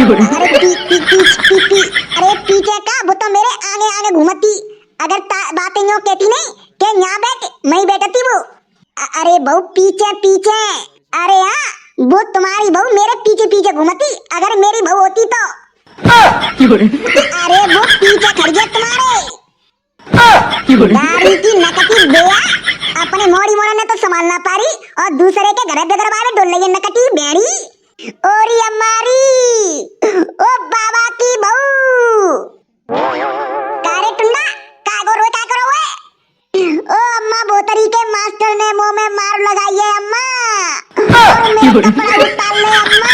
अरे P P P P P अरे पीछे का वो तो मेरे आगे आगे घूमती। अगर बातें यूं कहती नहीं कि यहाँ बैठ मैं ही बैठती वो। अरे बहू पीछे पीछे। अरे हाँ वो तुम्हारी बहू मेरे पीछे पीछे घूमती अगर मेरी बहू होती तो। अरे वो पीछे खड़ी है तुम्हारे दारू की नकटी बेया। अपने मोड़ी मोड़ा ने तो संभालना पारी और दूसरे के घर बेगर बारे डोल रही है नकटी बेड़ी। ओरी हमारी ओ बाबा की बहू कारे टुन्ना कागो रोए का करो है। ओ अम्मा बोतरी के मास्टर ने मुंह में मार लगाई है अम्मा और मेरा कपड़ा उतार ले अम्मा।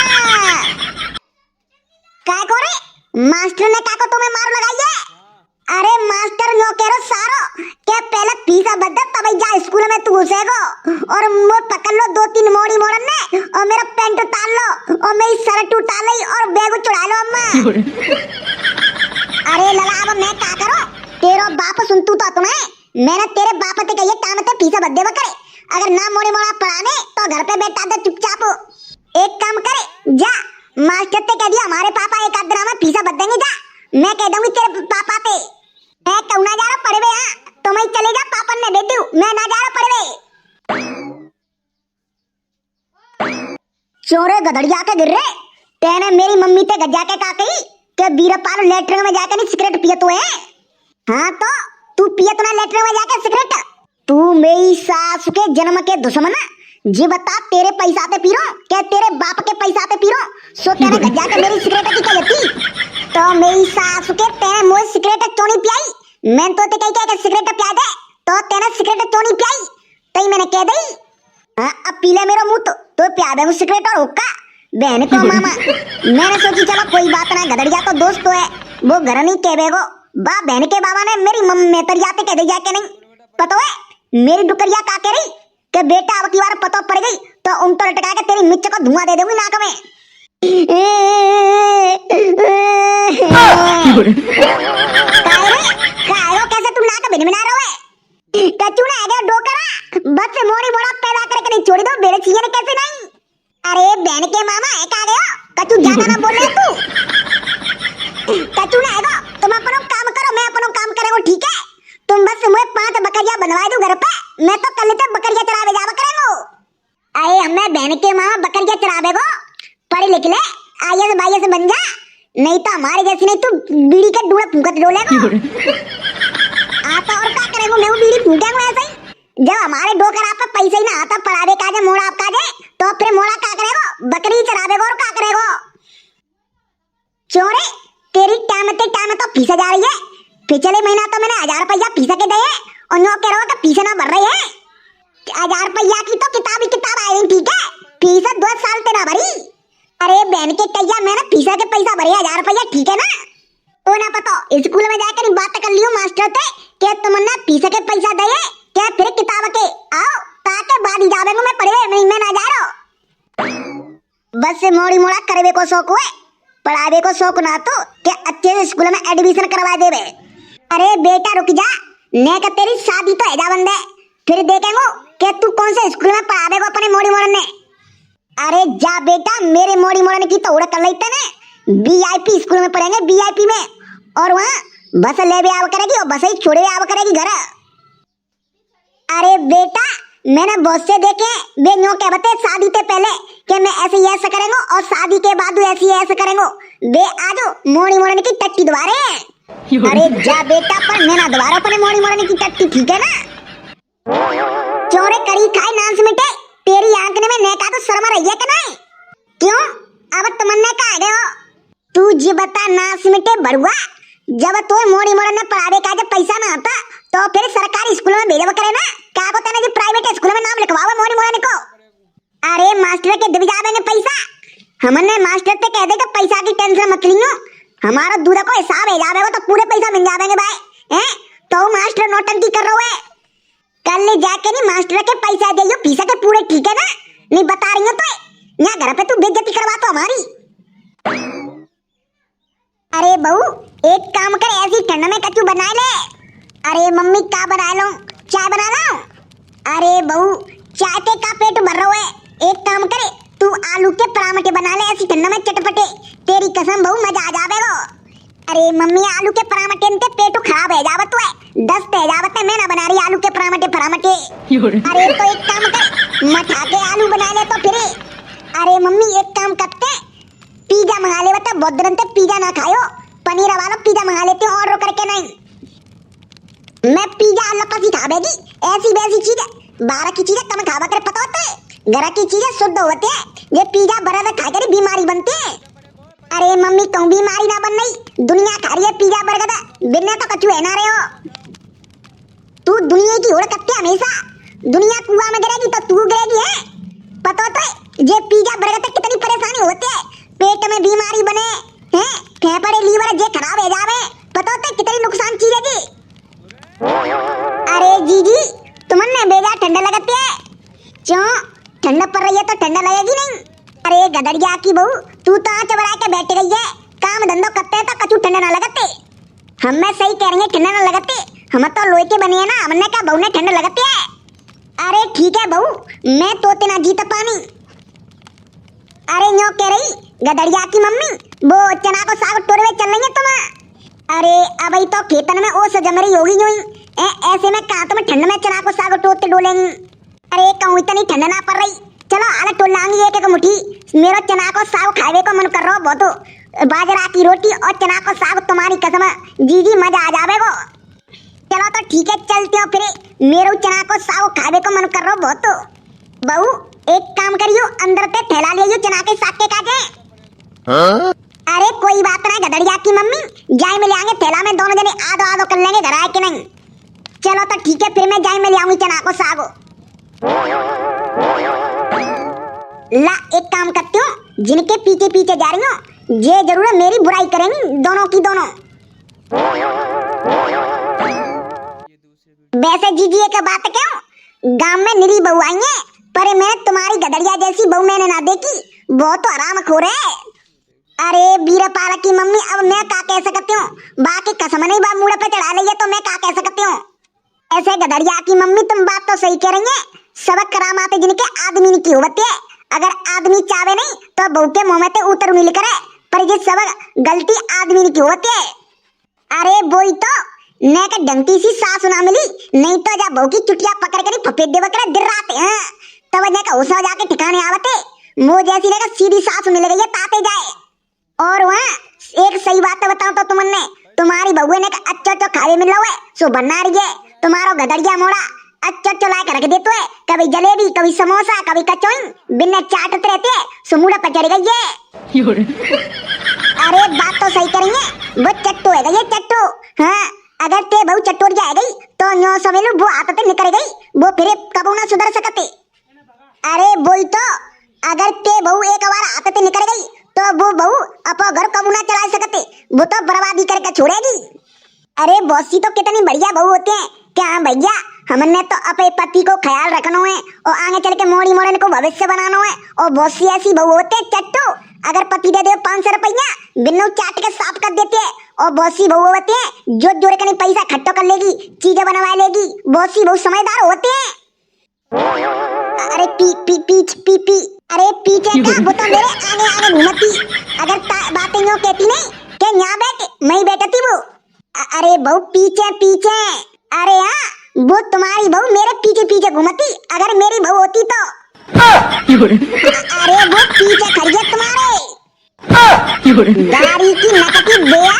काय को रे मास्टर ने काको तुम्हें मार लगाई है। अरे मास्टर नो कह रो सारो के पहले पीसा बदल तब जा स्कूल में तू घुसेगो और मुझे पकड़ लो 2-3 मोड़ी मोड़न ने और मेरा पैंट उतार लो और मेरी शर्ट उतार ली और बैग चुरा लो अम्मा। अरे लला अब मैं क्या करूं तेरा बाप सुन तू तो तुम्हें मैंने तेरे बाप ते कहिए काम ते पीसा बदे करे अगर ना मोड़ी मोड़ा पढ़ाने तो घर पे बैठा दे चुपचाप। एक काम करे जा मास्टर ते कह दिया हमारे पापा एक आध ड्रामा पीसा बदेंगे जा मैं कह दूंगी तेरे पापा ते मैं कहूं ना जा रहा पढ़वे। हाँ तो मैं चले जा पापा ने भेज दूं मैं ना जा रहा पढ़वे। चोरे गधड़िया के गिर रहे तेने मेरी मम्मी ते गजा के का कही के बीरपाल लेटरिन में जाके नहीं सिगरेट पिए तो है। हाँ तो तू पिए तो ना लेटरिन में जाके सिगरेट। तू मेरी सास के जन्म के दुश्मन जी बता तेरे पैसा ते पी रो क्या तेरे बाप के पैसा ते पी रो सो तेरे गजा के मेरी सिगरेट की कहती तो मेरी सास के तेने मुझे सिगरेट क्यों नहीं पियाई। मैं तो ते कही के सिगरेट पिया दे तो तेने सिगरेट क्यों नहीं पियाई तई मैंने कह दई। हाँ अब पी ले मेरा मुंह तो पिया दे सिगरेट और हुक्का बहन को मामा। मैंने सोची चलो कोई बात ना गधड़िया तो दोस्त तो है वो घर नहीं कहबेगो बा बहन के बाबा ने मेरी मम्मी तरियाते कह दे जाके नहीं पता है मेरी डुकरिया का कह रही कि बेटा अब की बार पता पड़ गई तो उन तो लटका के तेरी मिर्च को धुआं दे दूंगी नाक में। कैसे तुम नाक भिनभिना रहे हो कचू ने आगे डोकरा बस से मोड़ी मोड़ा पैदा करके नहीं छोड़ी दो बेरे चाहिए ने कैसे नहीं। अरे बहन के मामा है का गयो कचू ज्यादा ना बोले तू कचू ने आगे तुम अपनो काम करो मैं अपनो काम करेंगे ठीक है। तुम बस मुझे 5 बकरियां बनवा दो घर पे मैं तो कल से बकरियां चरावे जावा करेंगे। अरे हमें बहन के मामा बकरियां चरावे को पढ़ लिख ले आईएएस बाईएएस बन जा नहीं तो हमारे जैसे नहीं तू बीड़ी का डूड़ा फूंकत डोलेगा। आता और क्या करेंगे मैं वो बीड़ी फूंकेंगे ऐसे ही जब हमारे डोकर आप पैसे ही ना आता पढ़ावे का जे मोड़ा आपका जे तो फिर मोड़ा क्या करेगा बकरी चरावेगा और क्या करेगा। चोरे तेरी टाइम तो फीस जा रही है पिछले महीना तो मैंने 1000 रुपया फीस के दिए और नो कह रहा कि फीस ना भर रही है 1000 रुपया की तो किताब आई ठीक है फीस 2 साल तेरा भरी। अरे बहन के कहिया मैंने फीस के पैसा भरे 1000 रुपया ठीक है ना तो ना पता स्कूल में जाकर बात कर लियो मास्टर थे कि तुमने फीस के पैसा दिए क्या फिर किताब के आओ ताके बाद ही जावेंगे मैं पढ़े मैं ना जा रहा बस से मोड़ी मोड़ा करवे को शौक हुए पढ़ावे को शौक ना तो क्या अच्छे से स्कूल में एडमिशन करवा देवे। अरे बेटा रुक जा ने का तेरी शादी तो है जा बंदे फिर देखेंगे कि तू कौन से स्कूल में पढ़ावेगा अपने मोड़ी मोड़न ने। अरे जा बेटा मेरे मोड़ी मोड़न की तो उड़ा कर लेते ने वीआईपी स्कूल में पढ़ेंगे वीआईपी में और वहाँ बस ले भी आव करेगी और बस ही छोड़े आव करेगी घर। अरे बेटा मैंने बहुत से देखे वे नो क्या बते शादी से पहले कि मैं ऐसे करेंगे और शादी के बाद ऐसे करेंगे वे आज मोड़ी मोड़न की टट्टी दोबारे। अरे जा बेटा पर मैं ना दोबारा अपने मोड़ी मोड़न की टट्टी ठीक है ना। चोरे करी खाए नांस मिटे तेरी आंख में नेका तो शर्म रही है कि नहीं क्यों अब तुमने कहा गए हो तू जी बता नांस मिटे बरुआ जब तो मोड़ी मोड़न ने पढ़ावे का जब पैसा ना आता तो फिर सरकारी स्कूल में भेजवा करे ना क्या को तने जी प्राइवेट स्कूल में नाम लिखवाओ मोड़ी मोड़न को। अरे मास्टर के दिव जावेंगे पैसा हमने मास्टर से कह दे कि पैसा की टेंशन मत लियो हमारा दूध को हिसाब है जावेगा तो पूरे पैसा मिल जावेंगे भाई हैं तो मास्टर नौटंकी कर रहे हो कल ले जाके नहीं मास्टर के पैसा दे फीस के पूरे ठीक है ना नहीं बता रही हो तो यहाँ घर पे तू बेइज्जती करवा तो हमारी। अरे बहू एक काम कर ऐसी ठंड में कचू बना ले। अरे मम्मी क्या बना लो चाय बना लो। अरे बहू चाय पे का पेट भर रहा है एक काम करे तू आलू के पराठे बना ले ऐसी ठंड में चटपटे तेरी कसम बहू मजा आ जावेगो। अरे मम्मी आलू के परामठे ते पेट खराब है जावत है, दस्त है जावत है, मैं ना बना रही आलू के परामठे। अरे तो एक काम कर, मठा के आलू बना ले तो फिर। अरे मम्मी एक काम करते, पिज्जा मंगा ले, बता बहुत दिन तक पिज्जा ना खायो, पनीर वाला पिज्जा मंगा लेते हैं ऑर्डर करके। नहीं मैं पिज्जा अल्लाह का सिखावेगी, ऐसी वैसी चीज 12 की चीजें कम खावा करे, पता होता है घर की चीजें शुद्ध होती है, ये पिज्जा बर्गर खा कर बीमारी बनती है। अरे मम्मी कहूँ बीमारी ना बन रही, दुनिया खा रही है पिज्जा बर्गर, बिना तो कछु है ना रहे हो। तू दुनिया की होड़ करते हमेशा, दुनिया कुआं में गिरेगी तो तू गिरेगी है, पता होता है ये पिज्जा बर्गर तक कितनी परेशानी होती है, पेट में बीमारी बने हैं, फेफड़े लीवर जे खराब हो जावे, पता होता है कितनी नुकसान चीज है जी। अरे जीजी तुमने बेजा ठंडा लगती है, क्यों ठंडा पड़ रही है तो ठंडा लगेगी नहीं। अरे गदड़िया की बहू तू तो आंच बढ़ा के बैठ गई है, काम धंधो करते हैं तो कछु ठंडा ना लगते। हम मैं सही कह रही है ठंडा ना लगते, हम तो लोहे के बने हैं ना, हमने क्या बहू ने ठंडा लगती है। अरे ठीक है बहू मैं तोते ना जीत पानी। अरे न्यों कह रही गदड़िया की मम्मी वो चना को साग टोरवे चल रही है तुम। अरे अब तो खेतन में ओस जम रही होगी यूं ऐसे में कहा तुम ठंड में चना को साग टोते डोलेंगी। अरे कहूँ इतनी ठंड ना पड़ रही, चलो आला टोल लांगी एक मुट्ठी, मेरा चना को साग खावे को मन कर रहा हो बहुत, बाजरा की रोटी और चना को साग तुम्हारी कसम जी मजा आ जावेगो। चलो तो ठीक है चलते हो फिर, मेरे चना को साग खावे को मन कर रहा हो बहुत। बहू एक काम करियो अंदर पे थैला ले चना के साग के काटे। अरे कोई बात ना गदड़िया की मम्मी, जाए में ले आएंगे थैला में, दोनों जने आधो आधो कर लेंगे, घर आए कि नहीं। चलो तो ठीक है फिर मैं जाए में ले आऊंगी चना को साग। ला एक काम करती हूँ, जिनके पीछे पीछे जा रही हूँ ये जरूर मेरी बुराई करेंगी दोनों की दोनों। वैसे जीजी एक बात क्यों, गांव में निरी बहू आई है, पर मैं तुम्हारी गदड़िया जैसी बहू मैंने ना देखी, बहुत तो आराम खो रहे। अरे बीरपाल की मम्मी अब मैं क्या कह सकती हूँ, बाकी कसम नहीं बा मुड़ पे चढ़ा लिया तो मैं क्या कह सकती हूँ। ऐसे गदड़िया की मम्मी तुम बात तो सही कह रही है, सबक करामाते जिनके आदमी की होती है, अगर आदमी चाहे नहीं तो बहू के मुंह में उतर मिल करे, पर ये सबक गलती आदमी की होती है। अरे बोई तो ने का डंटी सी सास ना मिली, नहीं तो जा बहू की चुटिया पकड़ कर फपेट देव करे दिर रात हैं, तब ने का होश जाके ठिकाने आवते, मुंह जैसी ने का सीधी सास मिल गई है ताते जाए। और वहाँ एक सही बात बताऊं तो तुमने तुम्हारी बहू ने का अच्छा अच्छा खावे मिल रहा है, सो बना रही है तुम्हारा गदड़िया मोड़ा अच्छा अच्छा ला के रख देते है, कभी जलेबी कभी समोसा कभी कचौई, बिना चाटते रहते है, सो मुड़ा पर चढ़ गई है। अरे बात तो सही करेंगे, वो चट्टू है गई चट्टू। हाँ अगर ते बहू चट्टोरिया है गई तो न्यो सवेलू वो आते निकल गई, वो फिर कबू ना सुधर सकते। अरे बोई तो अगर ते बहू एक बार आते निकल गई तो वो बहू अपना घर कबू ना चला सकते, वो तो बर्बादी करके छोड़ेगी। अरे बॉसी तो कितनी बढ़िया बहू होते हैं, क्या भैया हमने तो अपने पति को ख्याल रखना है और आगे चल के मोड़ी मोड़न को भविष्य बनाना है, और बहुत सी ऐसी बहू होते हैं चट्टू, अगर पति दे दे 500 रुपया बिन्नू चाट के साफ कर देते हैं, और बहुत सी बहू होते हैं जो जोड़ के नहीं पैसा खट्टो कर लेगी, चीजें बनवा लेगी, बहुत सी बहू समझदार होते हैं। अरे पी पी पीछ पी पी अरे पीछे क्या वो तो मेरे आगे आगे घूमती, अगर बातें यूं कहती नहीं कि यहाँ बैठ मैं बैठती वो। अरे बहू पीछे पीछे, अरे हाँ वो तुम्हारी बहू मेरे पीछे पीछे घूमती, अगर मेरी बहू होती तो। अरे वो पीछे खड़ी है तुम्हारे, दारी की नकटी बेया,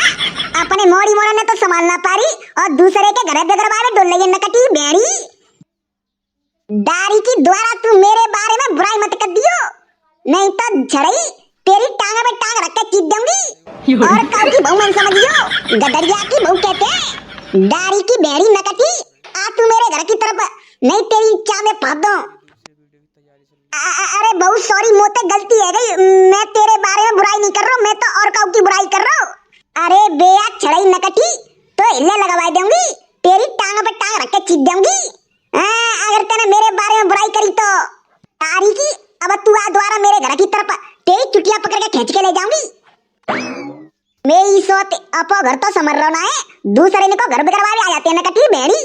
अपने मोड़ी मोड़ा ने तो संभाल ना पारी और दूसरे के घर बेगर वाले डोल लगे नकटी बेड़ी। दारी की द्वारा तू मेरे बारे में बुराई मत कर दियो, नहीं तो झड़ई तेरी टांग में टांग रख के चीर दूंगी। और काऊ की बहू मन समझियो, गदड़िया की बहू कहते हैं, दारी की बेड़ी नकटी आ तू मेरे घर की तरफ, नहीं तेरी इच्छा में फाड़ दूं। अरे बहू सॉरी मोते गलती है गई, मैं तेरे बारे में बुराई नहीं कर रहा हूँ, मैं तो और काऊ की बुराई कर रहा हूँ। अरे बेया छड़ई नकटी तो हिले लगवा दूंगी, तेरी टांग पे टांग रख के चीर दूंगी। अगर तूने मेरे बारे में बुराई करी तो तारी की अब तू आ द्वारा मेरे घर की तरफ तेरी चुटिया पकड़ के खींच के ले जाऊंगी। मेरी सोच अपो घर तो समर रहा है, दूसरे ने को घर बिगड़वा आ जाते हैं नकटी बेड़ी।